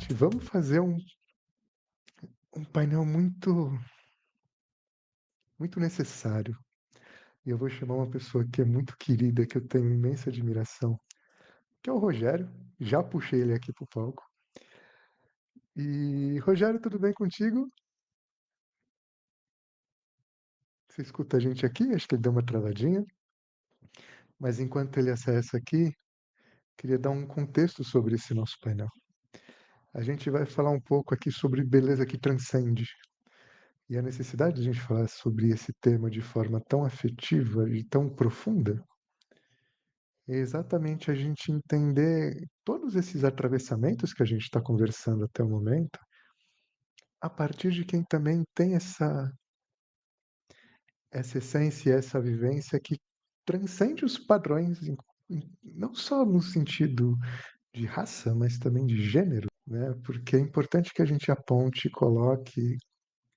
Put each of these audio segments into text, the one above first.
seguinte, vamos fazer um painel muito necessário. E eu vou chamar uma pessoa que é muito querida, que eu tenho imensa admiração, que é o Rogério. Já puxei ele aqui para o palco. E, Rogério, tudo bem contigo? Você escuta a gente aqui? Acho que ele deu uma travadinha. Mas enquanto ele acessa aqui, queria dar um contexto sobre esse nosso painel. A gente vai falar um pouco aqui sobre beleza que transcende. E a necessidade de a gente falar sobre esse tema de forma tão afetiva e tão profunda é exatamente a gente entender todos esses atravessamentos que a gente está conversando até o momento, a partir de quem também tem essa essência, essa vivência que transcende os padrões, não só no sentido de raça, mas também de gênero, né? Porque é importante que a gente aponte, coloque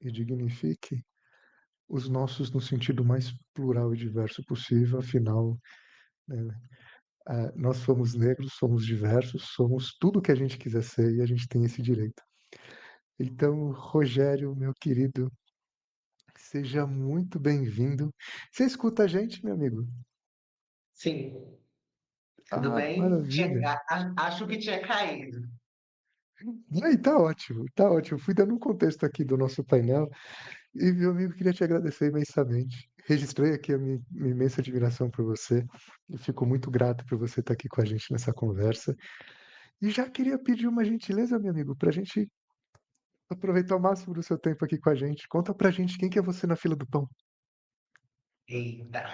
e dignifique os nossos no sentido mais plural e diverso possível, afinal, né, nós somos negros, somos diversos, somos tudo o que a gente quiser ser e a gente tem esse direito. Então, Rogério, meu querido, seja muito bem-vindo. Você escuta a gente, meu amigo? Sim, tudo Ah, bem? maravilha. Acho que tinha caído. Aí, tá ótimo, tá ótimo. Fui dando um contexto aqui do nosso painel e, meu amigo, queria te agradecer imensamente. Registrei aqui a minha imensa admiração por você e fico muito grato por você estar aqui com a gente nessa conversa. E já queria pedir uma gentileza, meu amigo, para a gente aproveitar o máximo do seu tempo aqui com a gente. Conta pra gente quem que é você na fila do pão. Eita.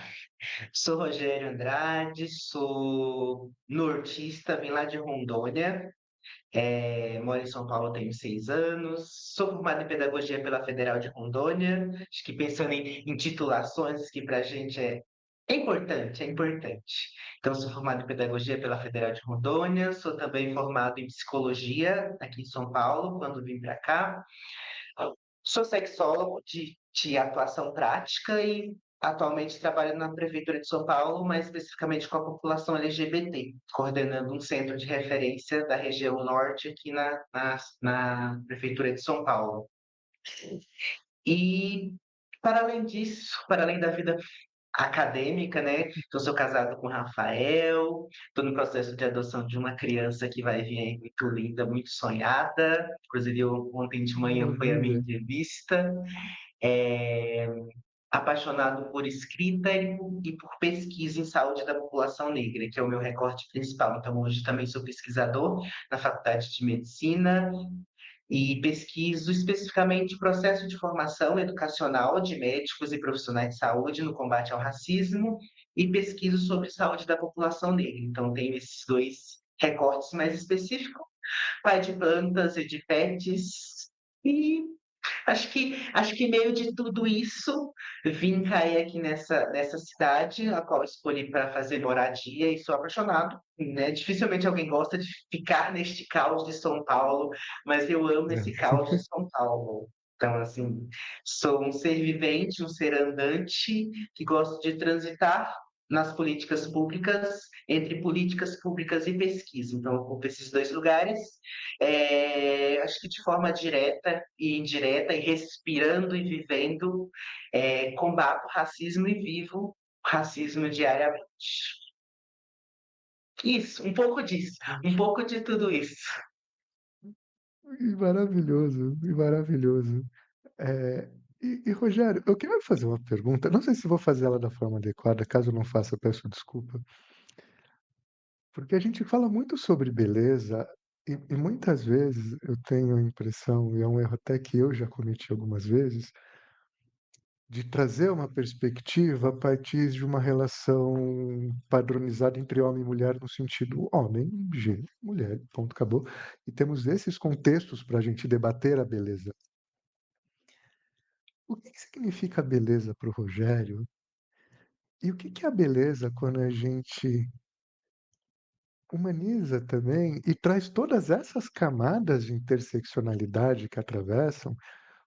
Sou Rogério Andrade, sou nortista, vim lá de Rondônia, moro em São Paulo, tenho 6 anos, sou formado em Pedagogia pela Federal de Rondônia, acho que pensando em titulações, que para a gente é importante, é importante. Então, sou formado em Pedagogia pela Federal de Rondônia, sou também formado em Psicologia aqui em São Paulo, quando vim para cá. Sou sexólogo de atuação prática e atualmente trabalho na Prefeitura de São Paulo, mais especificamente com a população LGBT, coordenando um centro de referência da região norte aqui na Prefeitura de São Paulo. E, para além disso, para além da vida acadêmica, né? Então, sou casado com o Rafael, estou no processo de adoção de uma criança que vai vir aí muito linda, muito sonhada. Inclusive, ontem de manhã foi a minha Maravilha. entrevista. É, apaixonado por escrita e por pesquisa em saúde da população negra, que é o meu recorte principal. Então, hoje também sou pesquisador na Faculdade de Medicina e pesquiso especificamente o processo de formação educacional de médicos e profissionais de saúde no combate ao racismo e pesquiso sobre saúde da população negra. Então, tenho esses dois recortes mais específicos, pai de plantas e de pets, e acho que meio de tudo isso, vim cair aqui nessa cidade, a qual escolhi para fazer moradia e sou apaixonado, né? Dificilmente alguém gosta de ficar neste caos de São Paulo, mas eu amo esse É. caos de São Paulo. Então, assim, sou um ser vivente, um ser andante, que gosto de transitar nas políticas públicas, entre políticas públicas e pesquisa. Então, eu ocupo esses dois lugares, acho que de forma direta e indireta, e respirando e vivendo, combato o racismo e vivo o racismo diariamente. Isso, um pouco disso, um pouco de tudo isso. E maravilhoso, e maravilhoso. Rogério, eu queria fazer uma pergunta, não sei se vou fazer ela da forma adequada, caso eu não faça, eu peço desculpa. Porque a gente fala muito sobre beleza e muitas vezes eu tenho a impressão, e é um erro até que eu já cometi algumas vezes, de trazer uma perspectiva a partir de uma relação padronizada entre homem e mulher, no sentido homem, gênero, mulher, ponto, acabou. E temos esses contextos para a gente debater a beleza. O que significa beleza para o Rogério? E o que é a beleza quando a gente humaniza também e traz todas essas camadas de interseccionalidade que atravessam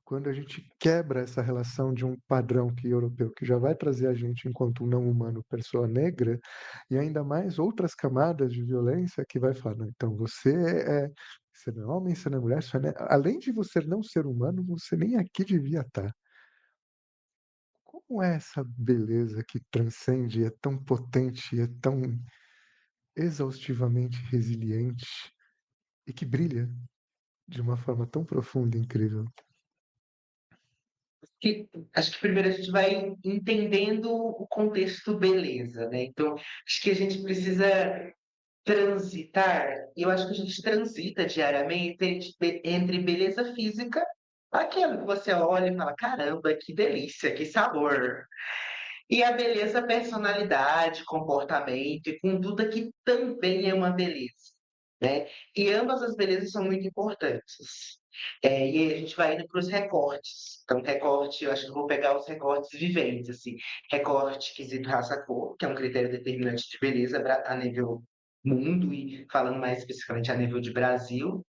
quando a gente quebra essa relação de um padrão que europeu, que já vai trazer a gente enquanto um não humano, pessoa negra, e ainda mais outras camadas de violência que vai falar, não, então você Você não é homem, você não é mulher, você não é além de você não ser humano, você nem aqui devia estar. Como é essa beleza que transcende, é tão potente, é tão exaustivamente resiliente e que brilha de uma forma tão profunda e incrível? Acho que primeiro a gente vai entendendo o contexto beleza, né, então acho que a gente precisa transitar, e eu acho que a gente transita diariamente entre beleza física, aquilo que você olha e fala: "Caramba, que delícia, que sabor", e a beleza personalidade, comportamento e conduta que também é uma beleza, né. E ambas as belezas são muito importantes. E aí a gente vai indo para os recortes. Então recorte, eu acho que eu vou pegar os recortes viventes, assim, recorte quesito raça, cor, que é um critério determinante de beleza a nível mundo e falando mais especificamente a nível de Brasil,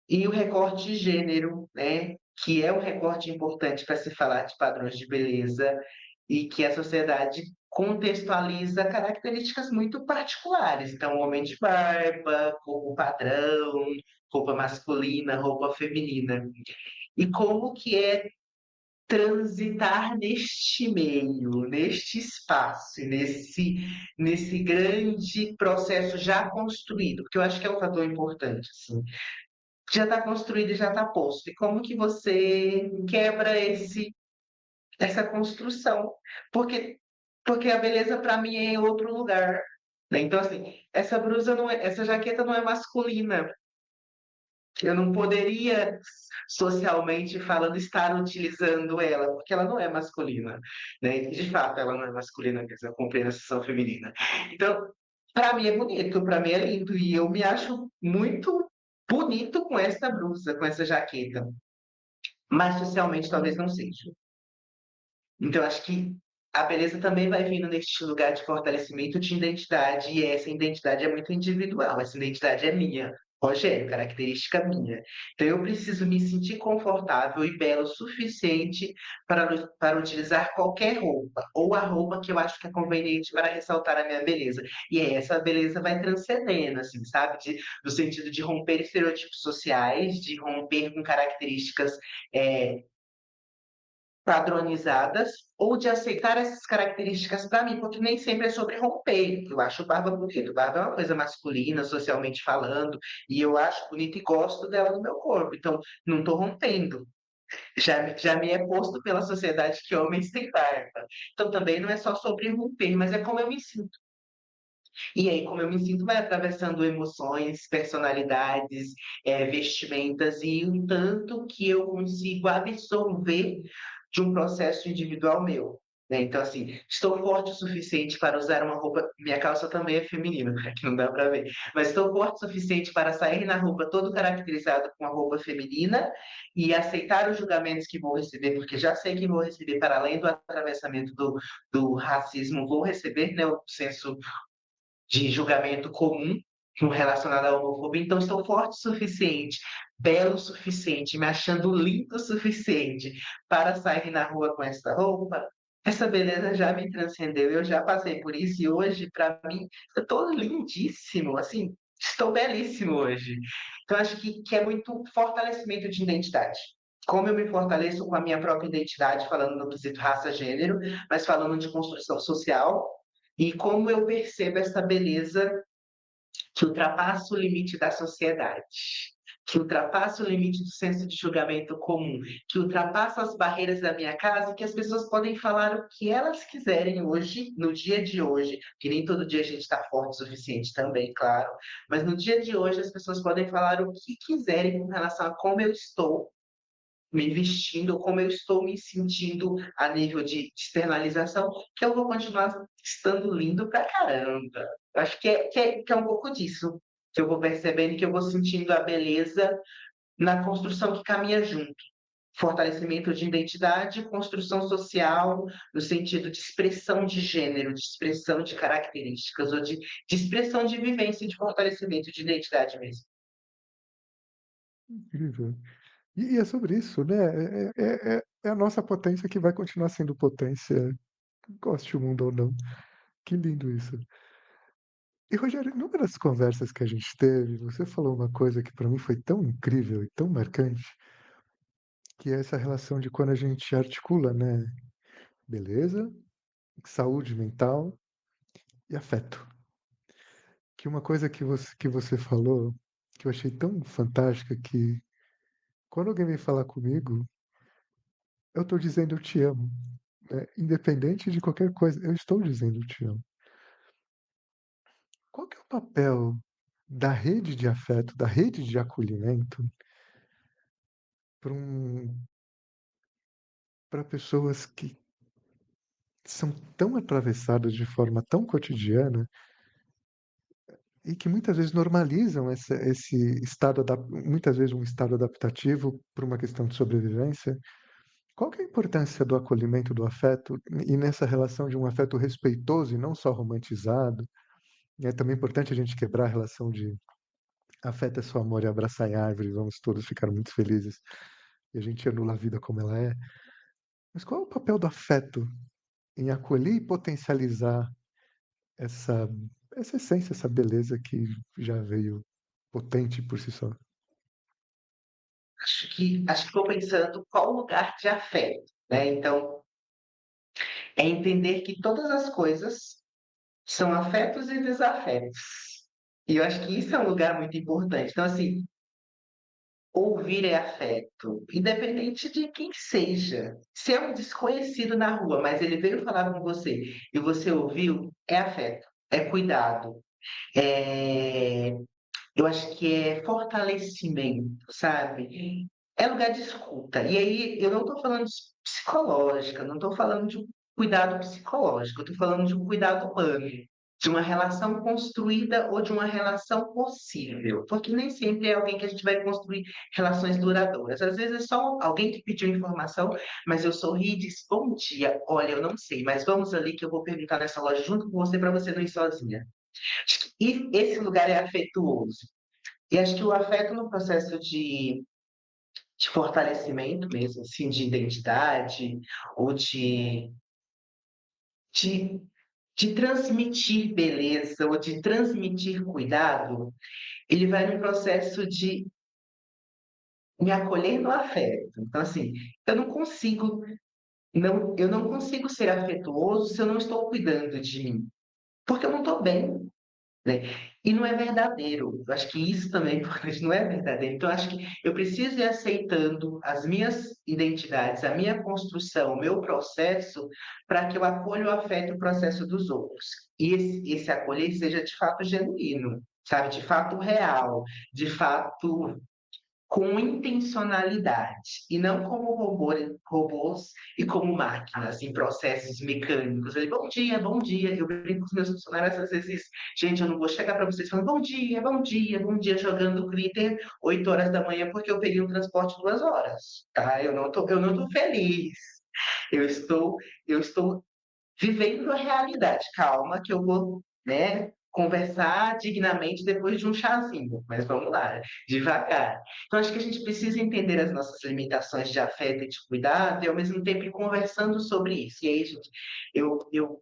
e o recorte de gênero, né, que é um recorte importante para se falar de padrões de beleza e que a sociedade contextualiza características muito particulares. Então, homem de barba, corpo padrão, roupa masculina, roupa feminina. E como que é transitar neste meio, neste espaço, nesse grande processo já construído, porque eu acho que é um fator importante, assim. Já está construído e já está posto. E como que você quebra essa construção? Porque porque a beleza para mim é em outro lugar, né. Então, assim, essa jaqueta não é masculina. Eu não poderia, socialmente falando, estar utilizando ela, porque ela não é masculina, né. E de fato ela não é masculina mesmo, eu comprei na seção feminina. Então, para mim é bonito, para mim é lindo e eu me acho muito bonito com essa blusa, com essa jaqueta, mas socialmente talvez não seja. Então acho que a beleza também vai vindo neste lugar de fortalecimento de identidade, e essa identidade é muito individual, essa identidade é minha, Rogério, característica minha. Então eu preciso me sentir confortável e bela o suficiente para utilizar qualquer roupa, ou a roupa que eu acho que é conveniente para ressaltar a minha beleza. E aí essa beleza vai transcendendo, assim, sabe, no sentido de romper estereotipos sociais, de romper com características, eh, padronizadas ou de aceitar essas características para mim, porque nem sempre é sobre romper. Eu acho barba bonito, barba é uma coisa masculina, socialmente falando, e eu acho bonito e gosto dela no meu corpo, então não estou rompendo. Já me é posto pela sociedade que homens têm barba. Então também não é só sobre romper, mas é como eu me sinto. E aí, como eu me sinto, vai atravessando emoções, personalidades, vestimentas e um tanto que eu consigo absorver de um processo individual meu, né. Então, assim, estou forte o suficiente para usar uma roupa minha calça também é feminina, que não dá para ver, mas estou forte o suficiente para sair na rua todo caracterizado com a roupa feminina e aceitar os julgamentos que vou receber, porque já sei que vou receber para além do atravessamento do racismo, vou receber, né, o senso de julgamento comum relacionado à homofobia, então estou forte o suficiente, belo o suficiente, me achando lindo o suficiente para sair na rua com essa roupa, essa beleza já me transcendeu, eu já passei por isso e hoje para mim eu estou lindíssimo, assim, estou belíssimo hoje. Então acho que é muito fortalecimento de identidade. Como eu me fortaleço com a minha própria identidade, falando no quesito raça, gênero, mas falando de construção social, e como eu percebo essa beleza que ultrapassa o limite da sociedade, que ultrapassa o limite do senso de julgamento comum, que ultrapassa as barreiras da minha casa, que as pessoas podem falar o que elas quiserem hoje, no dia de hoje, que nem todo dia a gente está forte o suficiente também, claro, mas no dia de hoje as pessoas podem falar o que quiserem com relação a como eu estou me vestindo, como eu estou me sentindo a nível de externalização, que eu vou continuar estando lindo pra caramba. Eu acho que é um pouco disso, que eu vou percebendo, que eu vou sentindo a beleza na construção que caminha junto. Fortalecimento de identidade, construção social, no sentido de expressão de gênero, de expressão de características ou de expressão de vivência e de fortalecimento de identidade mesmo. Incrível. E é sobre isso, né, é a nossa potência que vai continuar sendo potência, goste o mundo ou não. Que lindo isso. E Rogério, numa das conversas que a gente teve, você falou uma coisa que para mim foi tão incrível e tão marcante, que é essa relação de quando a gente articula, né, beleza, saúde mental e afeto. Que uma coisa que você falou, que eu achei tão fantástica, que quando alguém vem falar comigo, eu estou dizendo eu te amo, né? Independente de qualquer coisa, eu estou dizendo eu te amo. Qual que é o papel da rede de afeto, da rede de acolhimento para para pessoas que são tão atravessadas de forma tão cotidiana e que muitas vezes normalizam esse estado, muitas vezes um estado adaptativo por uma questão de sobrevivência? Qual que é a importância do acolhimento, do afeto, e nessa relação de um afeto respeitoso e não só romantizado? É também importante a gente quebrar a relação de afeto é só amor e abraçar em árvore, vamos todos ficar muito felizes, e a gente anula a vida como ela é. Mas qual é o papel do afeto em acolher e potencializar essa, essa essência, essa beleza que já veio potente por si só? Acho que estou pensando qual lugar de afeto, né? Então, é entender que todas as coisas são afetos e desafetos. E eu acho que isso é um lugar muito importante. Então, assim, ouvir é afeto, independente de quem seja. Se é um desconhecido na rua, mas ele veio falar com você e você ouviu, é afeto, é cuidado, é eu acho que é fortalecimento, sabe? É lugar de escuta. E aí, eu não estou falando de psicológica, não estou falando de um cuidado psicológico, eu estou falando de um cuidado humano, de uma relação construída ou de uma relação possível. Porque nem sempre é alguém que a gente vai construir relações duradouras. Às vezes é só alguém que pediu informação, mas eu sorri e disse: Bom dia, olha, eu não sei, mas vamos ali que eu vou perguntar nessa loja junto com você para você não ir sozinha. E esse lugar é afetuoso. E acho que o afeto no processo de fortalecimento mesmo, assim, de identidade, ou de, de transmitir beleza, ou de transmitir cuidado, ele vai no processo de me acolher no afeto. Então, assim, eu não consigo, eu não consigo ser afetuoso se eu não estou cuidando de mim, porque eu não estou bem. Né? E não é verdadeiro. Eu acho que isso também é importante, não é verdadeiro. Então, eu acho que eu preciso ir aceitando as minhas identidades, a minha construção, o meu processo, para que eu acolha o afeto e o processo dos outros. E esse acolher seja de fato genuíno, sabe? De fato real, de fato com intencionalidade e não como robôs e como máquinas em processos mecânicos. Ele, bom dia. Eu brinco com os meus funcionários às vezes, gente, eu não vou chegar para vocês falando bom dia, jogando glitter 8 horas da manhã porque eu peguei um transporte 2 horas, tá? Eu não tô feliz. Eu estou, eu estou vivendo a realidade. Calma, que eu vou, né, conversar dignamente depois de um chazinho, mas vamos lá, devagar. Então, acho que a gente precisa entender as nossas limitações de afeto e de cuidado e, ao mesmo tempo, ir conversando sobre isso. E aí, gente, eu, eu,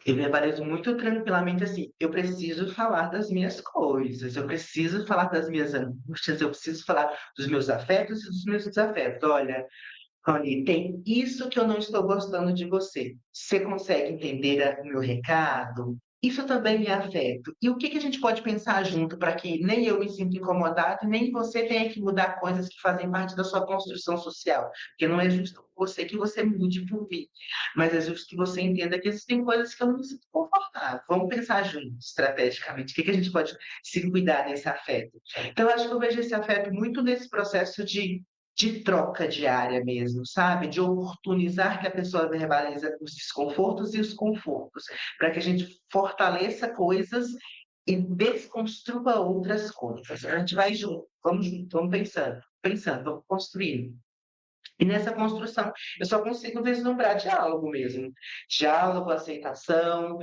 eu verbalizo muito tranquilamente assim: eu preciso falar das minhas coisas, eu preciso falar das minhas angústias, eu preciso falar dos meus afetos e dos meus desafetos. Olha, Rony, tem isso que eu não estou gostando de você. Você consegue entender o meu recado? Isso também me afeta. E o que que a gente pode pensar junto para que nem eu me sinta incomodado, nem você tenha que mudar coisas que fazem parte da sua construção social? Porque não é justo por você que você mude por mim, mas é justo que você entenda que existem coisas que eu não me sinto confortável. Vamos pensar juntos, estrategicamente, o que que a gente pode se cuidar nesse afeto. Então, eu acho que eu vejo esse afeto muito nesse processo de troca diária mesmo, sabe? De oportunizar que a pessoa verbalize os desconfortos e os confortos, para que a gente fortaleça coisas e desconstrua outras coisas. A gente vai junto, vamos pensando, vamos construindo. E nessa construção, eu só consigo vislumbrar diálogo mesmo. Diálogo, aceitação,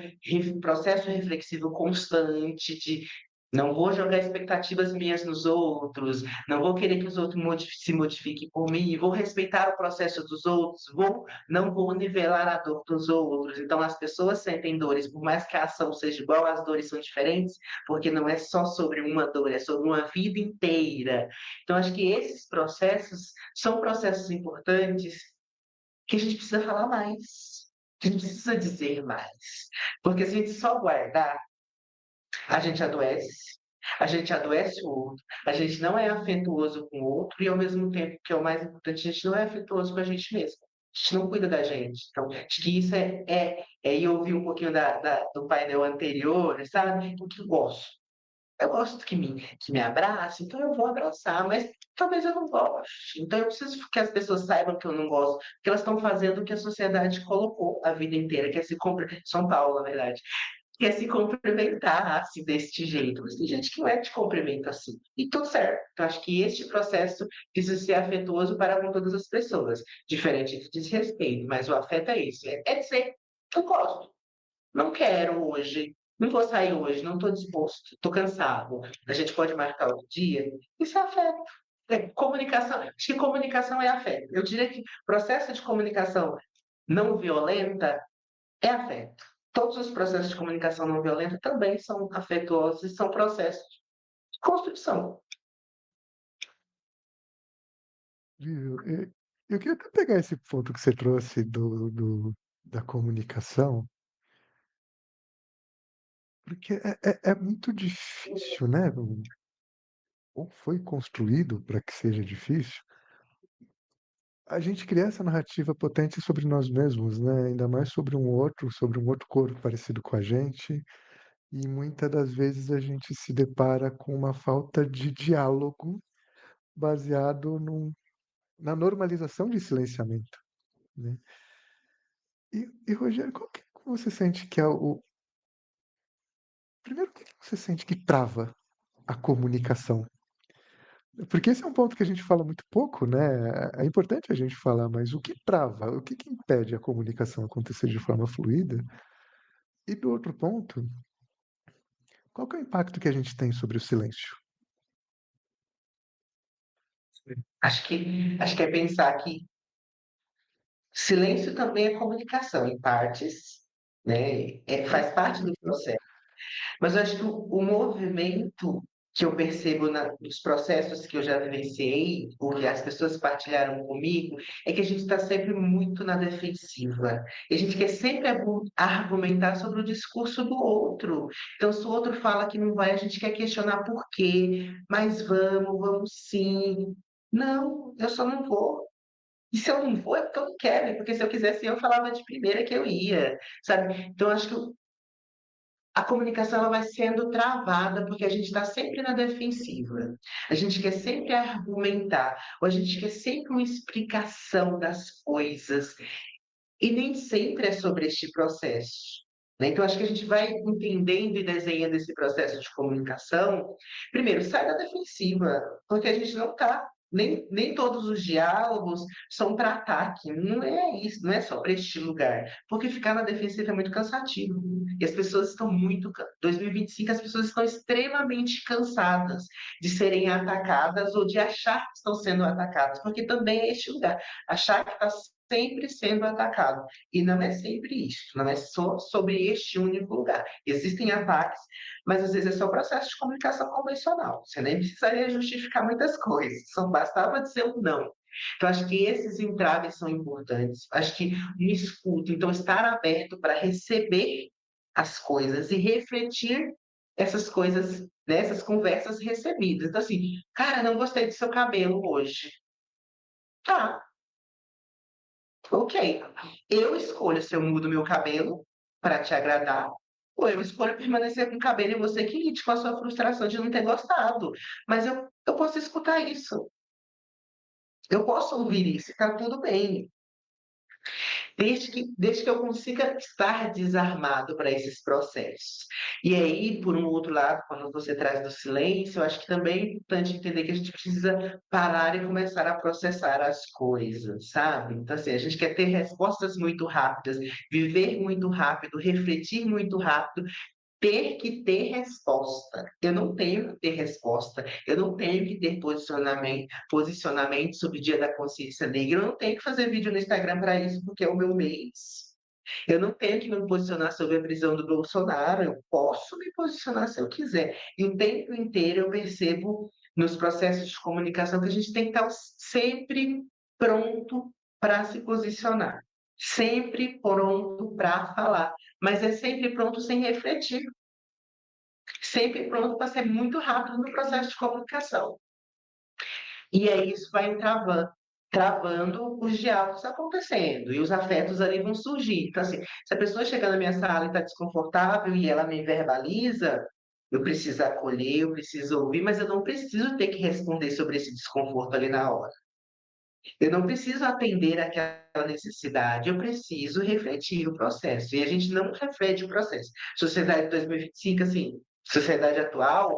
processo reflexivo constante, Não vou jogar expectativas minhas nos outros, não vou querer que os outros se modifiquem por mim, vou respeitar o processo dos outros, não vou nivelar a dor dos outros. Então, as pessoas sentem dores, por mais que a ação seja igual, as dores são diferentes, porque não é só sobre uma dor, é sobre uma vida inteira. Então, acho que esses processos são processos importantes que a gente precisa falar mais, que a gente precisa dizer mais. Porque se a gente só guardar, a gente adoece o outro, a gente não é afetuoso com o outro e, ao mesmo tempo, que é o mais importante, a gente não é afetuoso com a gente mesmo. A gente não cuida da gente. Então, acho que isso eu ouvi um pouquinho do painel anterior, sabe? O que eu gosto. Eu gosto que me abrace, então eu vou abraçar, mas talvez eu não goste. Então eu preciso que as pessoas saibam que eu não gosto, porque elas estão fazendo o que a sociedade colocou a vida inteira, que é se comprar. São Paulo, na verdade, quer se cumprimentar assim, deste jeito. Mas tem gente que não é que cumprimenta assim. E tudo certo. Então, acho que este processo precisa ser afetuoso para com todas as pessoas. Diferente de desrespeito, mas o afeto é isso. É dizer, eu gosto, não quero hoje, não vou sair hoje, não estou disposto, estou cansado. A gente pode marcar outro dia. Isso é afeto. É comunicação. Acho que comunicação é afeto. Eu diria que processo de comunicação não violenta é afeto. Todos os processos de comunicação não violenta também são afetuosos e são processos de construção. Viu? Eu queria até pegar esse ponto que você trouxe da comunicação, porque é muito difícil, né? Ou foi construído para que seja difícil, a gente criar essa narrativa potente sobre nós mesmos, né? Ainda mais sobre um outro corpo parecido com a gente. E muitas das vezes a gente se depara com uma falta de diálogo baseado na normalização de silenciamento, né? Rogério, qual que você sente que é o. Primeiro, o que você sente que trava a comunicação? Porque esse é um ponto que a gente fala muito pouco, né? É importante a gente falar, mas o que trava, o que impede a comunicação acontecer de forma fluida? E do outro ponto, qual que é o impacto que a gente tem sobre o silêncio? Acho que é pensar que silêncio também é comunicação, em partes, né? Faz parte do Uhum. processo. Mas eu acho que o movimento que eu percebo nos processos que eu já vivenciei, ou que as pessoas partilharam comigo, é que a gente está sempre muito na defensiva. E a gente quer sempre argumentar sobre o discurso do outro. Então, se o outro fala que não vai, a gente quer questionar por quê. Mas vamos sim. Não, eu só não vou. E se eu não vou, é porque eu não quero, porque se eu quisesse, eu falava de primeira que eu ia, sabe? Então, acho que a comunicação ela vai sendo travada porque a gente está sempre na defensiva. A gente quer sempre argumentar, ou a gente quer sempre uma explicação das coisas, e nem sempre é sobre este processo. Né? Então, acho que a gente vai entendendo e desenhando esse processo de comunicação. Primeiro, sai da defensiva, porque a gente não está. Nem todos os diálogos são para ataque, não é isso, não é só para este lugar, porque ficar na defensiva é muito cansativo. E as pessoas estão muito. 2025, as pessoas estão extremamente cansadas de serem atacadas ou de achar que estão sendo atacadas, porque também é este lugar, achar que está sempre sendo atacado. E não é sempre isso, não é só sobre este único lugar. Existem ataques, mas às vezes é só processo de comunicação convencional. Você nem precisaria justificar muitas coisas, só bastava dizer um não. Então, acho que esses entraves são importantes. Acho que um escuta, então, estar aberto para receber as coisas e refletir essas coisas, nessas conversas recebidas. Então, assim, cara, não gostei do seu cabelo hoje. Tá, ok. Eu escolho se eu mudo meu cabelo para te agradar, ou eu escolho permanecer com o cabelo e você que lide com a sua frustração de não ter gostado. Mas eu posso escutar isso, eu posso ouvir isso, está tudo bem. Desde que eu consiga estar desarmado para esses processos. E aí, por um outro lado, quando você traz do silêncio, eu acho que também é importante entender que a gente precisa parar e começar a processar as coisas, sabe? Então, assim, a gente quer ter respostas muito rápidas, viver muito rápido, refletir muito rápido, ter que ter resposta. Eu não tenho que ter resposta, eu não tenho que ter posicionamento sobre o Dia da Consciência Negra, eu não tenho que fazer vídeo no Instagram para isso, porque é o meu mês. Eu não tenho que me posicionar sobre a prisão do Bolsonaro, eu posso me posicionar se eu quiser. E o tempo inteiro eu percebo nos processos de comunicação que a gente tem que estar sempre pronto para se posicionar, sempre pronto para falar, mas é sempre pronto sem refletir, sempre pronto para ser muito rápido no processo de comunicação. E aí isso vai travando os diálogos acontecendo e os afetos ali vão surgir. Então, assim, se a pessoa chegar na minha sala e está desconfortável e ela me verbaliza, eu preciso acolher, eu preciso ouvir, mas eu não preciso ter que responder sobre esse desconforto ali na hora. Eu não preciso atender aquela necessidade, eu preciso refletir o processo. E a gente não reflete o processo. Sociedade 2025, assim, sociedade atual,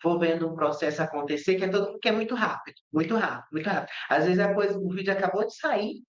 vou vendo um processo acontecer que é muito rápido, muito rápido, muito rápido. Às vezes o vídeo acabou de sair,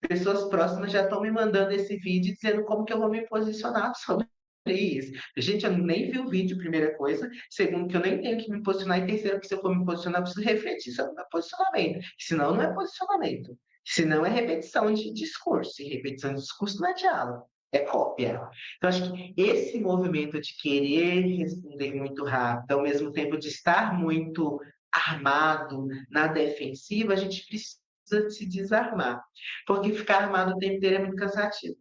pessoas próximas já estão me mandando esse vídeo dizendo como que eu vou me posicionar sobre isso. Gente, eu nem vi o vídeo, primeira coisa. Segundo, que eu nem tenho que me posicionar. E terceiro, que se eu for me posicionar, eu preciso refletir sobre o meu posicionamento. Senão, não é posicionamento. Senão, é repetição de discurso. E repetição de discurso não é diálogo. É cópia. Então, acho que esse movimento de querer responder muito rápido, ao mesmo tempo de estar muito armado na defensiva, a gente precisa se desarmar. Porque ficar armado o tempo inteiro é muito cansativo.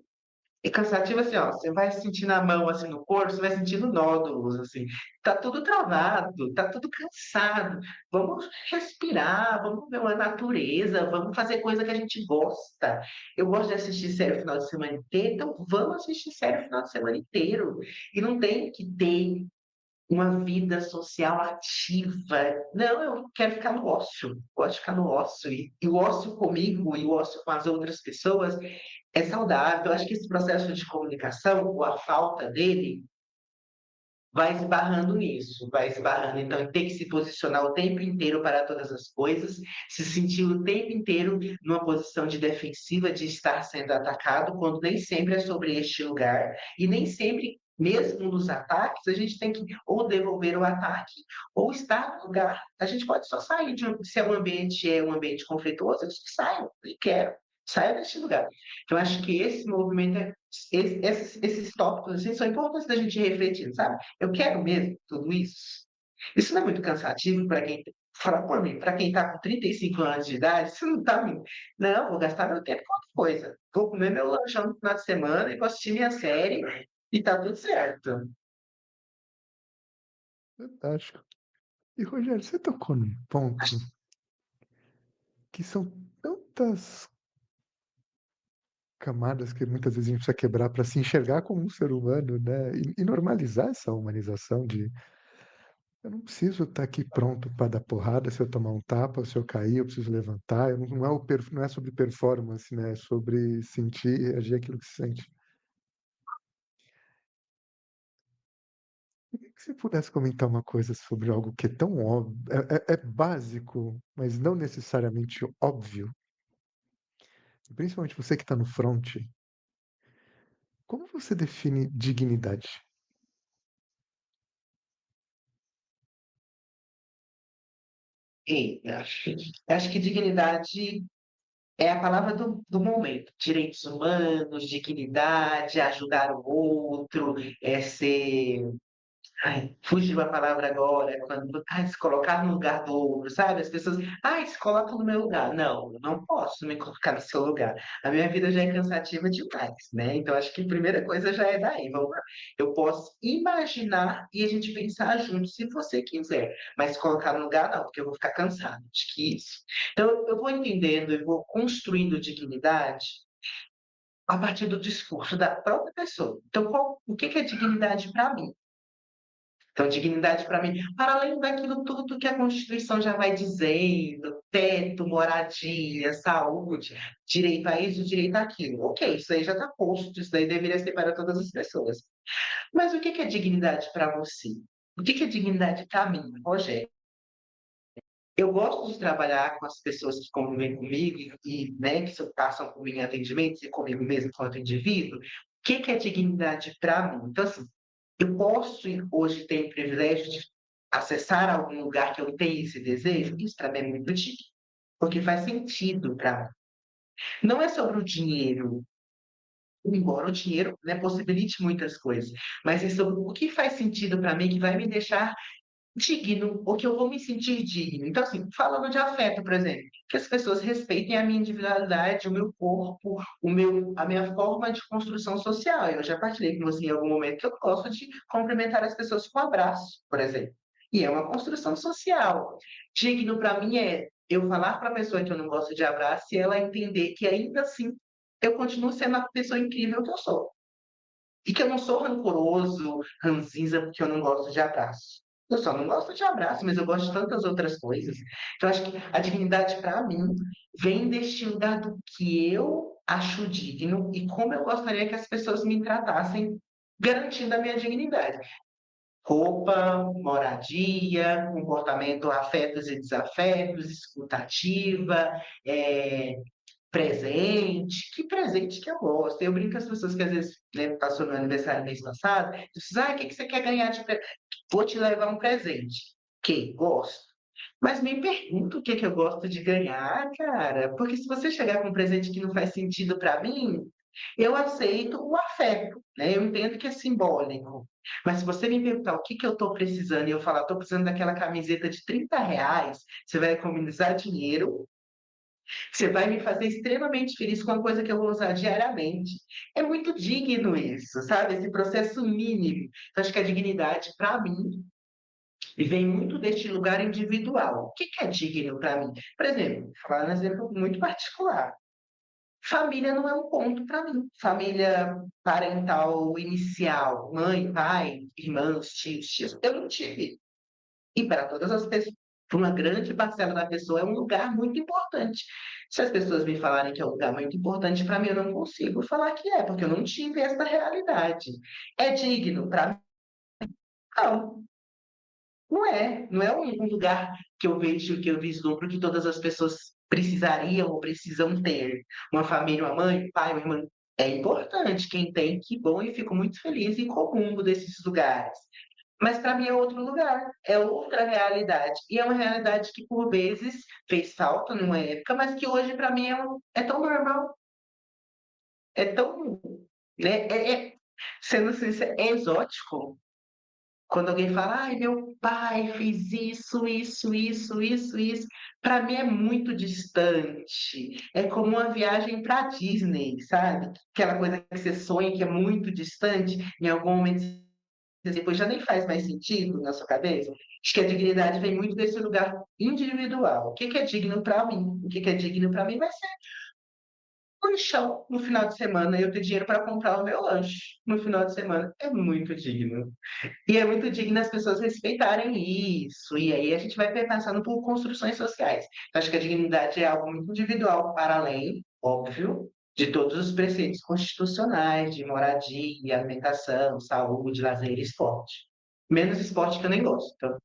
É cansativo assim, ó, você vai sentir na mão, assim, no corpo, você vai sentindo nódulos, assim. Tá tudo travado, tá tudo cansado. Vamos respirar, vamos ver a natureza, vamos fazer coisa que a gente gosta. Eu gosto de assistir série o final de semana inteiro, então vamos assistir série o final de semana inteiro. E não tem que ter uma vida social ativa. Não, eu quero ficar no ócio, gosto de ficar no ócio. E o ócio comigo e o ócio com as outras pessoas é saudável. Eu acho que esse processo de comunicação, ou a falta dele, vai esbarrando nisso, vai esbarrando. Então, em ter que se posicionar o tempo inteiro para todas as coisas, se sentir o tempo inteiro numa posição de defensiva, de estar sendo atacado, quando nem sempre é sobre este lugar, e nem sempre, mesmo nos ataques, a gente tem que ou devolver o ataque ou estar no lugar. A gente pode só sair se o ambiente é um ambiente conflituoso, eu saio, eu quero. Saia deste lugar. Então, acho que esse movimento, esses tópicos assim, são importantes da gente refletir, sabe? Eu quero mesmo tudo isso. Isso não é muito cansativo para quem, fala por mim, para quem está com 35 anos de idade, isso não está. Não, vou gastar meu tempo com outra coisa. Vou comer meu lanchão no final de semana e vou assistir minha série e tá tudo certo. Fantástico. E Rogério, você tocou num ponto que são tantas camadas que muitas vezes a gente precisa quebrar para se enxergar como um ser humano, né? E normalizar essa humanização de eu não preciso estar aqui pronto para dar porrada se eu tomar um tapa, se eu cair, eu preciso levantar. Não é sobre performance, né? É sobre sentir e agir aquilo que se sente. Queria que você pudesse comentar uma coisa sobre algo que é tão óbvio, é básico, mas não necessariamente óbvio. Principalmente você que está no front. Como você define dignidade? E acho que dignidade é a palavra do momento. Direitos humanos, dignidade, ajudar o outro, é ser. Ai, fugiu a palavra agora, quando se colocar no lugar do outro, sabe? As pessoas, se coloca no meu lugar. Não, eu não posso me colocar no seu lugar. A minha vida já é cansativa demais, né? Então, acho que a primeira coisa já é daí. Vamos lá. Eu posso imaginar e a gente pensar junto, se você quiser, mas colocar no lugar, não, porque eu vou ficar cansado. Acho que isso. Então, eu vou entendendo e vou construindo dignidade a partir do discurso da própria pessoa. Então, o que que é dignidade para mim? Então, dignidade para mim, para além daquilo tudo que a Constituição já vai dizendo, teto, moradia, saúde, direito a isso, direito àquilo. Ok, isso aí já está posto, isso daí deveria ser para todas as pessoas. Mas o que que é dignidade para você? O que que é dignidade para mim, Rogério? Eu gosto de trabalhar com as pessoas que convivem comigo né, que passam por mim em atendimentos e comigo mesmo enquanto indivíduo. O que que é dignidade para mim? Então, assim, Eu posso hoje ter o privilégio de acessar algum lugar que eu tenho esse desejo? Isso para mim é muito digno, porque faz sentido para mim. Não é sobre o dinheiro, embora o dinheiro, né, possibilite muitas coisas, mas é sobre o que faz sentido para mim, que vai me deixar digno, ou que eu vou me sentir digno. Então, assim, falando de afeto, por exemplo, que as pessoas respeitem a minha individualidade, o meu corpo, a minha forma de construção social. Eu já partilhei com você em algum momento que eu gosto de cumprimentar as pessoas com um abraço, por exemplo. E é uma construção social. Digno para mim é eu falar para a pessoa que eu não gosto de abraço e ela entender que ainda assim eu continuo sendo a pessoa incrível que eu sou. E que eu não sou rancoroso, ranzinza, porque eu não gosto de abraço. Eu só não gosto de abraço, mas eu gosto de tantas outras coisas. Então, acho que a dignidade, para mim, vem deste lugar do que eu acho digno e como eu gostaria que as pessoas me tratassem, garantindo a minha dignidade. Roupa, moradia, comportamento, afetos e desafetos, escutativa, presente, que presente que eu gosto. Eu brinco com as pessoas que às vezes, né, passou meu aniversário mês passado, dizem, o que você quer ganhar de presente? Vou te levar um presente. Que? Gosto. Mas me pergunta o que eu gosto de ganhar, cara, porque se você chegar com um presente que não faz sentido para mim, eu aceito o afeto, né? Eu entendo que é simbólico. Mas se você me perguntar o que eu estou precisando e eu falar, estou precisando daquela camiseta de R$ 30, você vai economizar dinheiro, você vai me fazer extremamente feliz com uma coisa que eu vou usar diariamente. É muito digno isso, sabe? Esse processo mínimo. Então, acho que a dignidade, para mim, vem muito deste lugar individual. O que é digno para mim? Por exemplo, vou falar um exemplo muito particular. Família não é um ponto para mim. Família parental inicial, mãe, pai, irmãos, tios, tias, eu não tive. E para todas as pessoas, para uma grande parcela da pessoa, é um lugar muito importante. Se as pessoas me falarem que é um lugar muito importante para mim, eu não consigo falar que é, porque eu não tive essa realidade. É digno para mim? Não, não é. Não é um lugar que eu vejo, que eu vislumbro que todas as pessoas precisariam ou precisam ter. Uma família, uma mãe, um pai, uma irmã. É importante. Quem tem, que bom, e fico muito feliz e comungo desses lugares. Mas para mim é outro lugar, é outra realidade. E é uma realidade que, por vezes, fez falta numa época, mas que hoje, para mim, é tão normal, é tão. Né, sendo sincero, é exótico. Quando alguém fala, ai, meu pai fez isso, isso, isso, isso, isso. Para mim é muito distante. É como uma viagem para Disney, sabe? Aquela coisa que você sonha que é muito distante, em algum momento depois já nem faz mais sentido na sua cabeça. Acho que a dignidade vem muito desse lugar individual. O que que é digno para mim? O que que é digno para mim vai ser um lanchão no final de semana, eu ter dinheiro para comprar o meu lanche no final de semana. É muito digno. E é muito digno as pessoas respeitarem isso. E aí a gente vai pensando por construções sociais. Eu acho que a dignidade é algo muito individual, para além, óbvio, de todos os preceitos constitucionais de moradia, alimentação, saúde, lazer e esporte. Menos esporte que eu nem gosto. Então,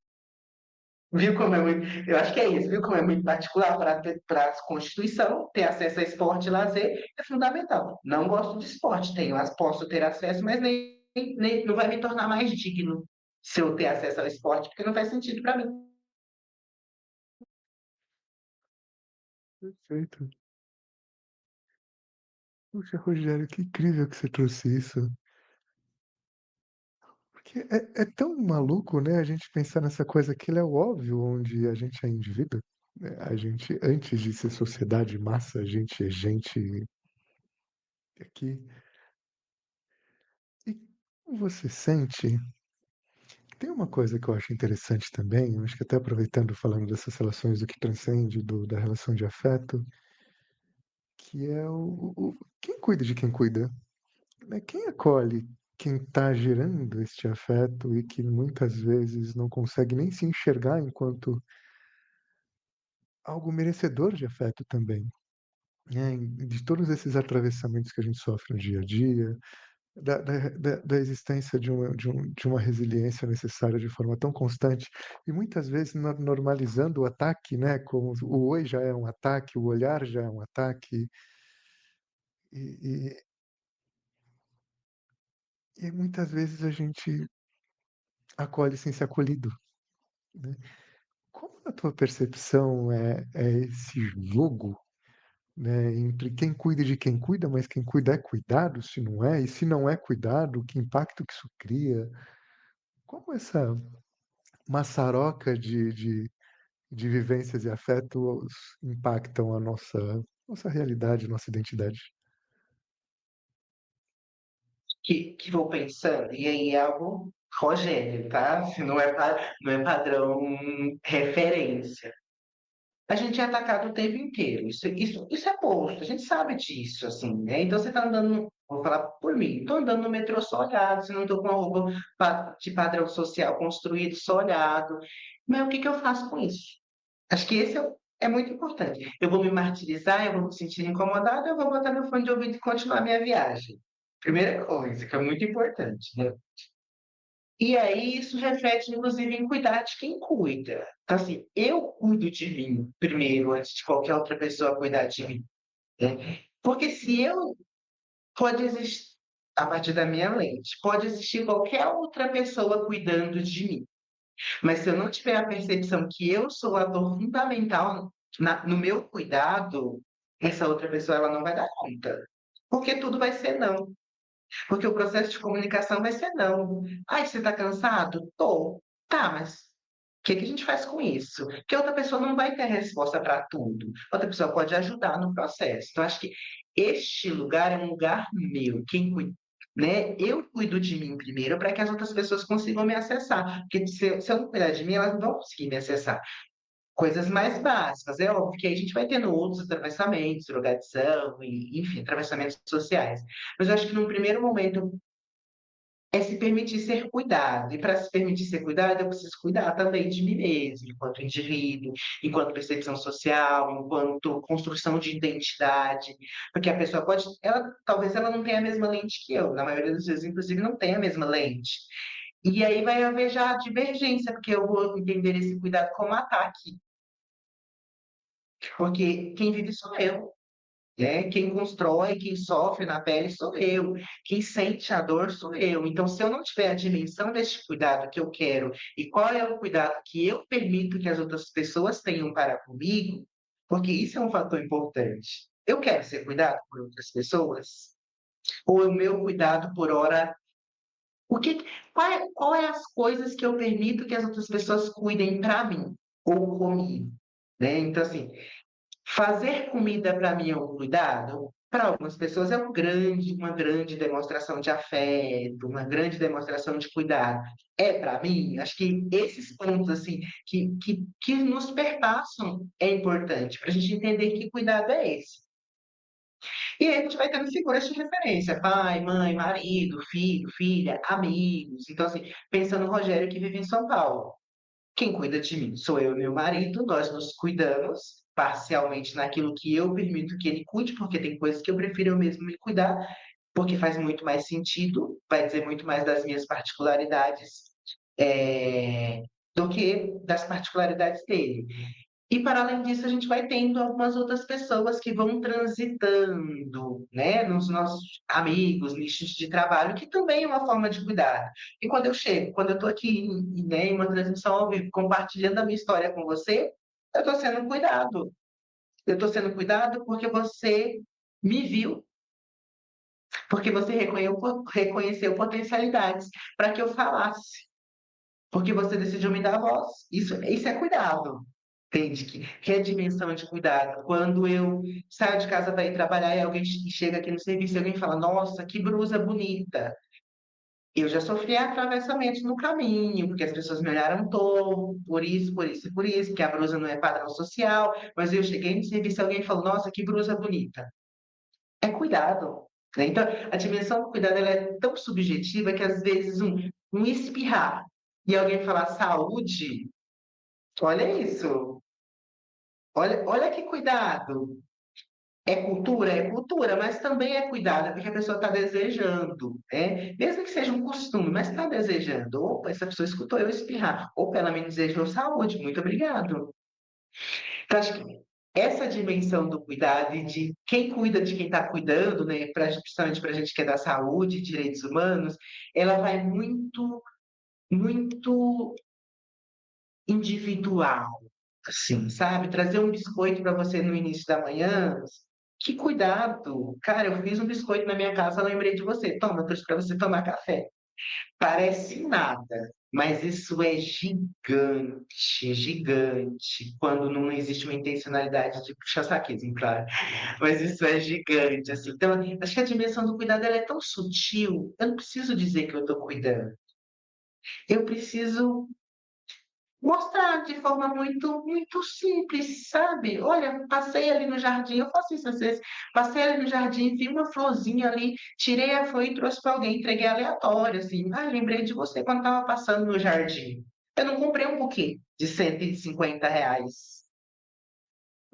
viu como é muito. Eu acho que é isso, viu como é muito particular para a Constituição, ter acesso a esporte e lazer é fundamental. Não gosto de esporte, posso ter acesso, mas nem não vai me tornar mais digno se eu ter acesso ao esporte, porque não faz sentido para mim. Perfeito. Puxa, Rogério, que incrível que você trouxe isso. Porque é tão maluco, né, a gente pensar nessa coisa que ele é o óbvio, onde a gente é indivíduo, né? A gente, antes de ser sociedade massa, a gente é gente aqui. E como você sente? Tem uma coisa que eu acho interessante também, eu acho que até aproveitando falando dessas relações do que transcende, da relação de afeto, que é quem cuida de quem cuida, né? Quem acolhe quem está gerando este afeto e que muitas vezes não consegue nem se enxergar enquanto algo merecedor de afeto também, né? De todos esses atravessamentos que a gente sofre no dia a dia, da existência de uma resiliência necessária de forma tão constante e muitas vezes normalizando o ataque, né? Como o oi já é um ataque, o olhar já é um ataque, e, e muitas vezes a gente acolhe sem ser acolhido, né. Como na tua percepção é esse jogo, né, entre quem cuida de quem cuida, mas quem cuida é cuidado, se não é, e se não é cuidado, que impacto que isso cria? Como essa maçaroca de vivências e afetos impactam a nossa realidade, nossa identidade? Que vou pensando, e aí é algo Rogério, tá? Não é padrão referência. A gente é atacado o tempo inteiro, isso é posto, a gente sabe disso, assim, né? Então você tá andando, vou falar por mim, tô andando no metrô só olhado, se não tô com uma roupa de padrão social construído, só olhado. Mas o que que eu faço com isso? Acho que esse é muito importante. Eu vou me martirizar, eu vou me sentir incomodada, eu vou botar meu fone de ouvido e continuar minha viagem. Primeira coisa, que é muito importante, né? E aí isso reflete, inclusive, em cuidar de quem cuida. Então, assim, eu cuido de mim primeiro, antes de qualquer outra pessoa cuidar de mim, né? Porque se eu pode existir, a partir da minha lente, pode existir qualquer outra pessoa cuidando de mim. Mas se eu não tiver a percepção que eu sou ator fundamental no meu cuidado, essa outra pessoa ela não vai dar conta. Porque tudo vai ser não. Porque o processo de comunicação vai ser não. Ai, você está cansado? Tô. Tá, mas o que que a gente faz com isso? Porque outra pessoa não vai ter resposta para tudo. Outra pessoa pode ajudar no processo. Então, acho que este lugar é um lugar meu. Quem cuida, né? Eu cuido de mim primeiro para que as outras pessoas consigam me acessar. Porque se eu não cuidar de mim, elas não vão conseguir me acessar. Coisas mais básicas. É óbvio que aí a gente vai tendo outros atravessamentos, drogadição, e, enfim, atravessamentos sociais. Mas eu acho que num primeiro momento é se permitir ser cuidado. E para se permitir ser cuidado, eu preciso cuidar também de mim mesmo, enquanto indivíduo, enquanto percepção social, enquanto construção de identidade. Porque a pessoa pode, ela, talvez ela não tenha a mesma lente que eu, na maioria das vezes, inclusive, não tem a mesma lente. E aí vai haver já a divergência, porque eu vou entender esse cuidado como ataque. Porque quem vive sou eu. Né? Quem constrói, quem sofre na pele sou eu, quem sente a dor sou eu. Então, se eu não tiver a dimensão deste cuidado que eu quero e qual é o cuidado que eu permito que as outras pessoas tenham para comigo, porque isso é um fator importante. Eu quero ser cuidado por outras pessoas? Ou o meu cuidado por hora? O que, qual é as coisas que eu permito que as outras pessoas cuidem para mim ou comigo? Né? Então, assim, fazer comida para mim é um cuidado? Para algumas pessoas é uma grande demonstração de afeto, uma grande demonstração de cuidado. É para mim? Acho que esses pontos assim que nos perpassam é importante para a gente entender que cuidado é esse. E aí a gente vai tendo figuras de referência, pai, mãe, marido, filho, filha, amigos. Então, assim, pensando no Rogério que vive em São Paulo. Quem cuida de mim sou eu e meu marido, nós nos cuidamos parcialmente naquilo que eu permito que ele cuide, porque tem coisas que eu prefiro eu mesmo me cuidar, porque faz muito mais sentido, vai dizer muito mais das minhas particularidades, do que das particularidades dele. E para além disso, a gente vai tendo algumas outras pessoas que vão transitando, né, nos nossos amigos, nichos de trabalho, que também é uma forma de cuidar. E quando eu chego, quando eu estou aqui, né, em uma transmissão ao vivo, compartilhando a minha história com você, eu estou sendo cuidado. Eu estou sendo cuidado porque você me viu, porque você reconheceu potencialidades para que eu falasse. Porque você decidiu me dar voz. Isso é cuidado. Entende? Que é dimensão de cuidado. Quando eu saio de casa para ir trabalhar e alguém chega aqui no serviço e alguém fala, nossa, que blusa bonita. Eu já sofri atravessamentos no caminho, porque as pessoas me olharam torto, por isso, por isso e por isso, porque a blusa não é padrão social, mas eu cheguei no serviço e alguém falou, nossa, que blusa bonita. É cuidado. Né? Então, a dimensão do cuidado ela é tão subjetiva que às vezes um espirrar e alguém falar saúde, olha isso, olha que cuidado. É cultura, mas também é cuidado, porque a pessoa está desejando, né? Mesmo que seja um costume, mas está desejando. Opa, essa pessoa escutou eu espirrar. Opa, ela me desejou saúde, muito obrigado. Então, acho que essa dimensão do cuidado e de quem cuida de quem está cuidando, né, principalmente para a gente que é da saúde, direitos humanos, ela vai muito. muito individual, assim, sabe? Trazer um biscoito para você no início da manhã. Que cuidado! Cara, eu fiz um biscoito na minha casa, lembrei de você. Toma, trouxe para você tomar café. Parece nada, mas isso é gigante, gigante, quando não existe uma intencionalidade de puxar saquismo, claro. Mas isso é gigante, assim. Então, acho que a dimensão do cuidado ela é tão sutil, eu não preciso dizer que eu estou cuidando. Eu preciso mostrar de forma muito simples, sabe? Olha, passei ali no jardim, eu faço isso às vezes. Passei ali no jardim, vi uma florzinha ali, tirei a flor e trouxe para alguém, entreguei aleatório, assim. Ah, lembrei de você quando estava passando no jardim. Eu não comprei um buquê de R$ 150.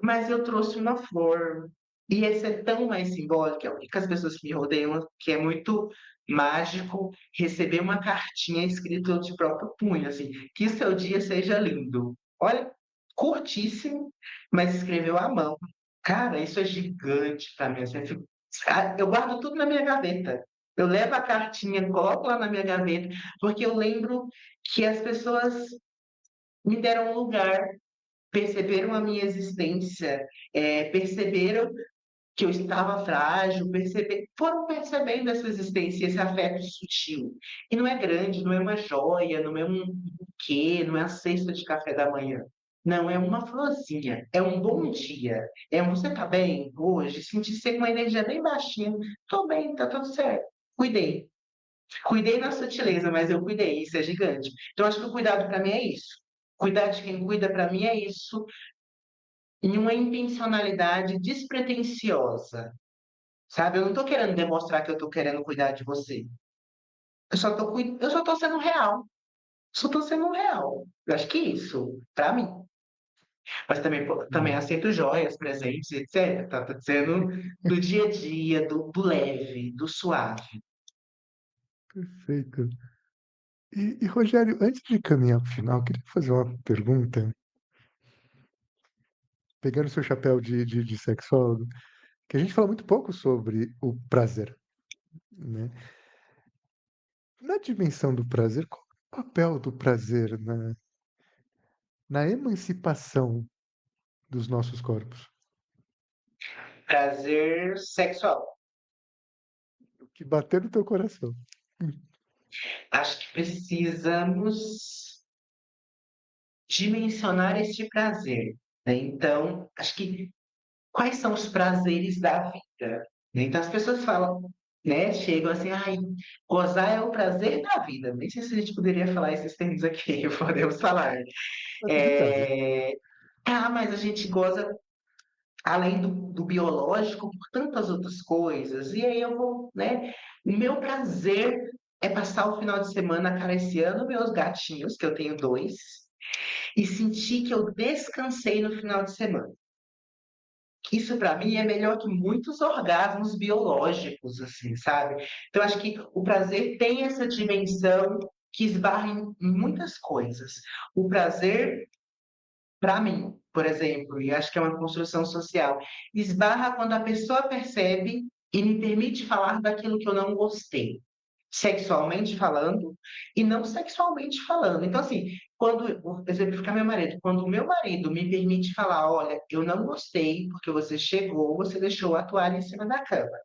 Mas eu trouxe uma flor. E esse é tão mais simbólico, é o que as pessoas que me rodeiam, que é muito mágico receber uma cartinha escrita de próprio punho, assim, que seu dia seja lindo. Olha, curtíssimo, mas escreveu à mão. Cara, isso é gigante para mim. Assim, eu guardo tudo na minha gaveta. Eu levo a cartinha, coloco lá na minha gaveta, porque eu lembro que as pessoas me deram um lugar, perceberam a minha existência, perceberam que eu estava frágil, foram percebendo essa existência, esse afeto sutil. E não é grande, não é uma joia, não é um buquê, não é a cesta de café da manhã. Não, é uma florzinha, é um bom dia. É um você tá bem hoje? Senti ser com uma energia bem baixinha. Tô bem, tá tudo certo. Cuidei. Cuidei na sutileza, mas eu cuidei, isso é gigante. Então, acho que o cuidado para mim é isso. Cuidar de quem cuida para mim é isso, em uma intencionalidade despretensiosa, sabe? Eu não estou querendo demonstrar que eu estou querendo cuidar de você. Eu só tô sendo real. Só tô sendo real. Eu acho que é isso, para mim. Mas também, pô, também Hum, aceito joias, presentes, etc. Tá dizendo do dia a dia, do leve, do suave. perfeito. Rogério, antes de caminhar para o final, queria fazer uma pergunta, pegando seu chapéu de sexólogo, que a gente fala muito pouco sobre o prazer, né? Na dimensão do prazer, qual é o papel do prazer na emancipação dos nossos corpos? Prazer sexual. O que bater no teu coração. Acho que precisamos dimensionar este prazer, né? Então, acho que quais são os prazeres da vida, né? Então as pessoas falam, né, chegam assim, ai, gozar é o prazer da vida. Nem sei se a gente poderia falar esses termos aqui, podemos falar. Mas tudo em casa. É... Ah, mas a gente goza além do biológico por tantas outras coisas. E aí eu vou, né? O meu prazer é passar o final de semana acariciando meus gatinhos, que eu tenho dois, e sentir que eu descansei no final de semana. Isso para mim é melhor que muitos orgasmos biológicos, assim, sabe? Então acho que o prazer tem essa dimensão que esbarra em muitas coisas. O prazer, para mim, por exemplo, e acho que é uma construção social, esbarra quando a pessoa percebe e me permite falar daquilo que eu não gostei, sexualmente falando e não sexualmente falando. Então, assim, vou exemplificar meu marido, quando o meu marido me permite falar, olha, eu não gostei porque você chegou, você deixou a toalha em cima da cama.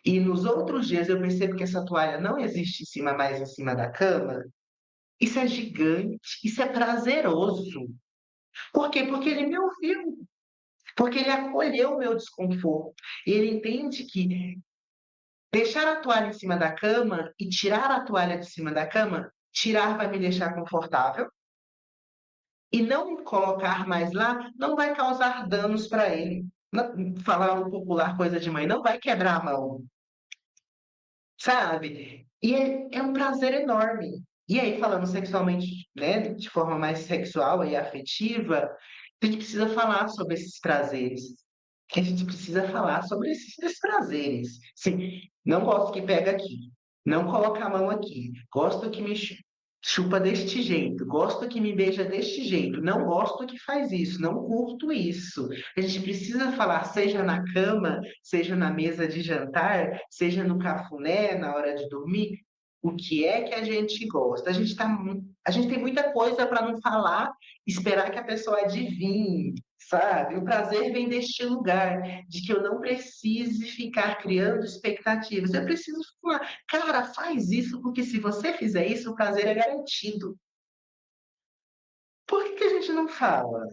E nos outros dias eu percebo que essa toalha não existe mais em cima da cama, isso é gigante, isso é prazeroso. Por quê? Porque ele me ouviu, porque ele acolheu o meu desconforto. Ele entende que deixar a toalha em cima da cama e tirar a toalha de cima da cama, tirar vai me deixar confortável e não colocar mais lá não vai causar danos para ele. Falar o popular coisa de mãe, não vai quebrar a mão, sabe? E é um prazer enorme. E aí, falando sexualmente, né, de forma mais sexual e afetiva, a gente precisa falar sobre esses prazeres. A gente precisa falar sobre esses prazeres. Sim, não gosto que pega aqui. Não coloca a mão aqui. Gosto que me chupa deste jeito. Gosto que me beija deste jeito. Não gosto que faz isso. Não curto isso. A gente precisa falar, seja na cama, seja na mesa de jantar, seja no cafuné, na hora de dormir. o que é que a gente gosta. A gente tem muita coisa para não falar, esperar que a pessoa adivinhe, sabe? O prazer vem deste lugar, de que eu não precise ficar criando expectativas. Eu preciso falar, cara, faz isso, porque se você fizer isso, o prazer é garantido. Por que que a gente não fala?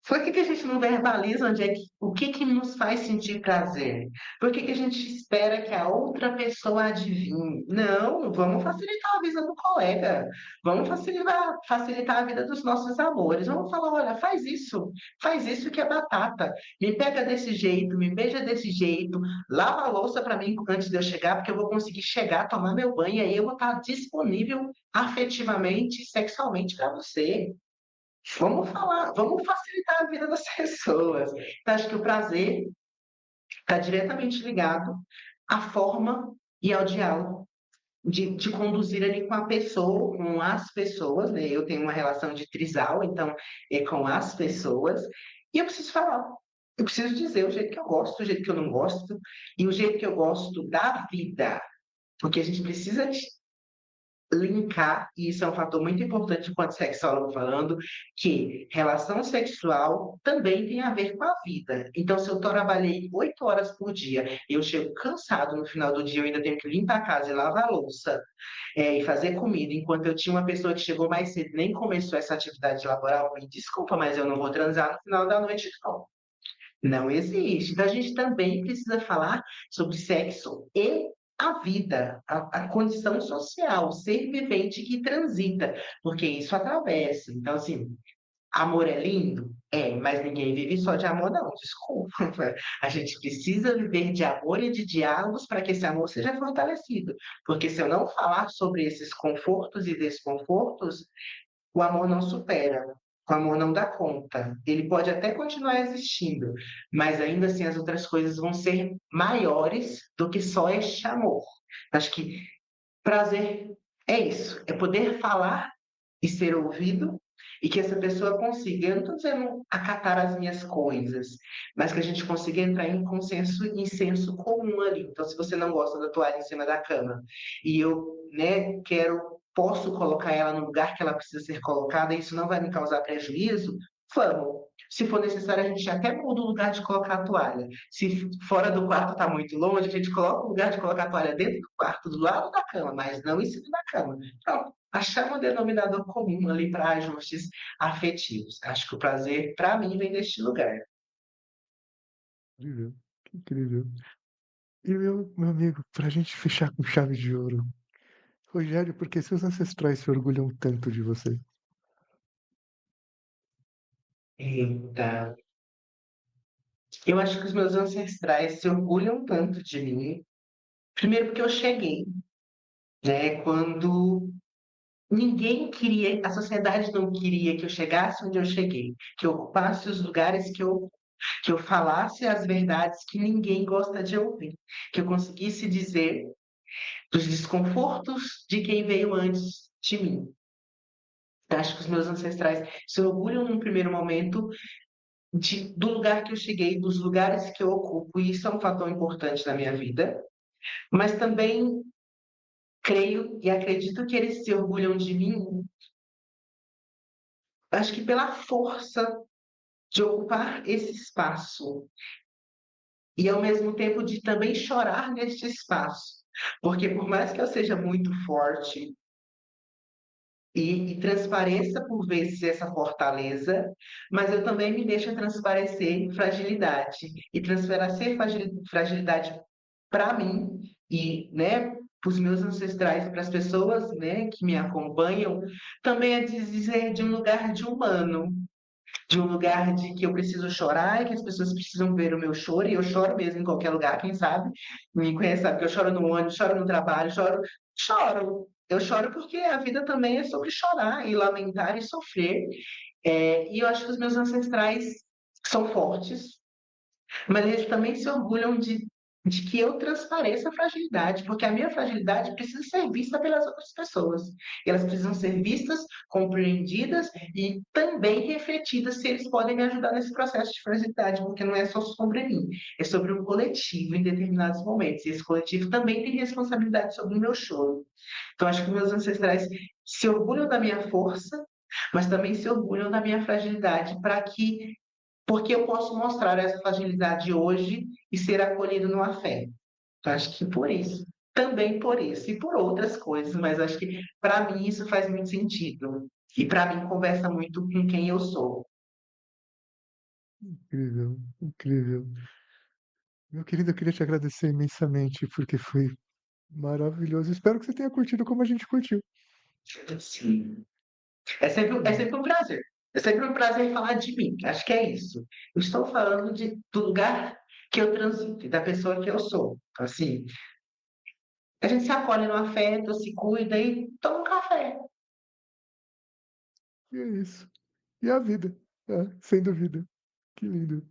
Por que que a gente não verbaliza onde é que, o que que nos faz sentir prazer? Por que que a gente espera que a outra pessoa adivinhe? Não, vamos facilitar a vida do colega, vamos facilitar a vida dos nossos amores. Vamos falar, olha, faz isso que é batata. Me pega desse jeito, me beija desse jeito, lava a louça para mim antes de eu chegar, porque eu vou conseguir chegar, tomar meu banho, e aí eu vou estar disponível afetivamente e sexualmente para você. Vamos falar, vamos facilitar a vida das pessoas. Então, acho que o prazer está diretamente ligado à forma e ao diálogo de conduzir ali com a pessoa, com as pessoas, né? Eu tenho uma relação de trisal, então é com as pessoas, e eu preciso falar. Eu preciso dizer o jeito que eu gosto, o jeito que eu não gosto, e o jeito que eu gosto da vida. Porque a gente precisa linkar, e isso é um fator muito importante enquanto sexólogo falando, que relação sexual também tem a ver com a vida. Então, se eu trabalhei 8 horas por dia, eu chego cansado no final do dia, eu ainda tenho que limpar a casa e lavar a louça, e fazer comida, enquanto eu tinha uma pessoa que chegou mais cedo, nem começou essa atividade laboral, me desculpa, mas eu não vou transar no final da noite, não. Não existe. Então, a gente também precisa falar sobre sexo e a vida, a condição social, o ser vivente que transita, porque isso atravessa. Então, assim, amor é lindo? É, mas ninguém vive só de amor, não, desculpa. A gente precisa viver de amor e de diálogos para que esse amor seja fortalecido. Porque se eu não falar sobre esses confortos e desconfortos, o amor não supera, o amor não dá conta. Ele pode até continuar existindo, mas ainda assim as outras coisas vão ser maiores do que só este amor. Acho que prazer é isso, é poder falar e ser ouvido e que essa pessoa consiga. Eu não estou dizendo acatar as minhas coisas, mas que a gente consiga entrar em consenso, em senso comum ali. Então, se você não gosta da toalha em cima da cama e eu, né, posso colocar ela no lugar que ela precisa ser colocada, e isso não vai me causar prejuízo, vamos. Se for necessário, a gente até muda o lugar de colocar a toalha. Se fora do quarto está muito longe, a gente coloca o lugar de colocar a toalha dentro do quarto, do lado da cama, mas não em cima da cama. Pronto, achar um denominador comum ali para ajustes afetivos. Acho que o prazer, para mim, vem deste lugar. Incrível, que incrível. E meu amigo, pra gente fechar com chave de ouro, Rogério, por que seus ancestrais se orgulham tanto de você? Eita, eu acho que os meus ancestrais se orgulham tanto de mim. Primeiro porque eu cheguei, né? Quando ninguém queria, a sociedade não queria que eu chegasse onde eu cheguei, que eu ocupasse os lugares que eu falasse as verdades que ninguém gosta de ouvir, que eu conseguisse dizer dos desconfortos de quem veio antes de mim. Acho que os meus ancestrais se orgulham num primeiro momento do lugar que eu cheguei, dos lugares que eu ocupo, e isso é um fator importante na minha vida, mas também creio e acredito que eles se orgulham de mim, acho que pela força de ocupar esse espaço e ao mesmo tempo de também chorar neste espaço. Porque por mais que eu seja muito forte e transpareça por vezes essa fortaleza, mas eu também me deixo transparecer fragilidade e transparecer fragilidade para mim e, né, para os meus ancestrais, para as pessoas, né, que me acompanham, também é dizer de um lugar de humano, de um lugar de que eu preciso chorar e que as pessoas precisam ver o meu choro, e eu choro mesmo em qualquer lugar, quem sabe me conhece, sabe que eu choro no ônibus, choro no trabalho, choro. Eu choro porque a vida também é sobre chorar e lamentar e sofrer. E eu acho que os meus ancestrais são fortes, mas eles também se orgulham de que eu transpareça a fragilidade, porque a minha fragilidade precisa ser vista pelas outras pessoas. E elas precisam ser vistas, compreendidas e também refletidas se eles podem me ajudar nesse processo de fragilidade, porque não é só sobre mim, é sobre um coletivo em determinados momentos. E esse coletivo também tem responsabilidade sobre o meu choro. Então, acho que meus ancestrais se orgulham da minha força, mas também se orgulham da minha fragilidade, para que porque eu posso mostrar essa fragilidade hoje e ser acolhido no afeto. Então, acho que por isso, também por isso e por outras coisas, mas acho que para mim isso faz muito sentido. E para mim conversa muito com quem eu sou. Incrível, incrível. Meu querido, eu queria te agradecer imensamente, porque foi maravilhoso. Espero que você tenha curtido como a gente curtiu. Sim. É Hum, sempre um prazer. É sempre um prazer falar de mim. Acho que é isso. Eu estou falando do lugar que eu transito, e da pessoa que eu sou. Então, assim, a gente se acolhe no afeto, se cuida e toma um café. E é isso. E a vida, sem dúvida. Que lindo.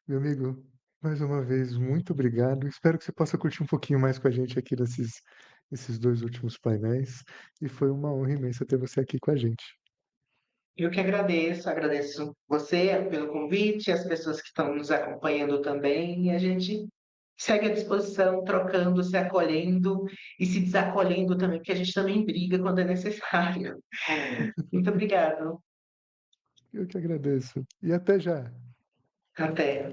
Meu amigo, mais uma vez, muito obrigado. Espero que você possa curtir um pouquinho mais com a gente aqui nesses 2 últimos painéis. E foi uma honra imensa ter você aqui com a gente. Eu que agradeço, agradeço você pelo convite, as pessoas que estão nos acompanhando também, e a gente segue à disposição, trocando, se acolhendo e se desacolhendo também, porque a gente também briga quando é necessário. Muito obrigado. Eu que agradeço. E até já. Até.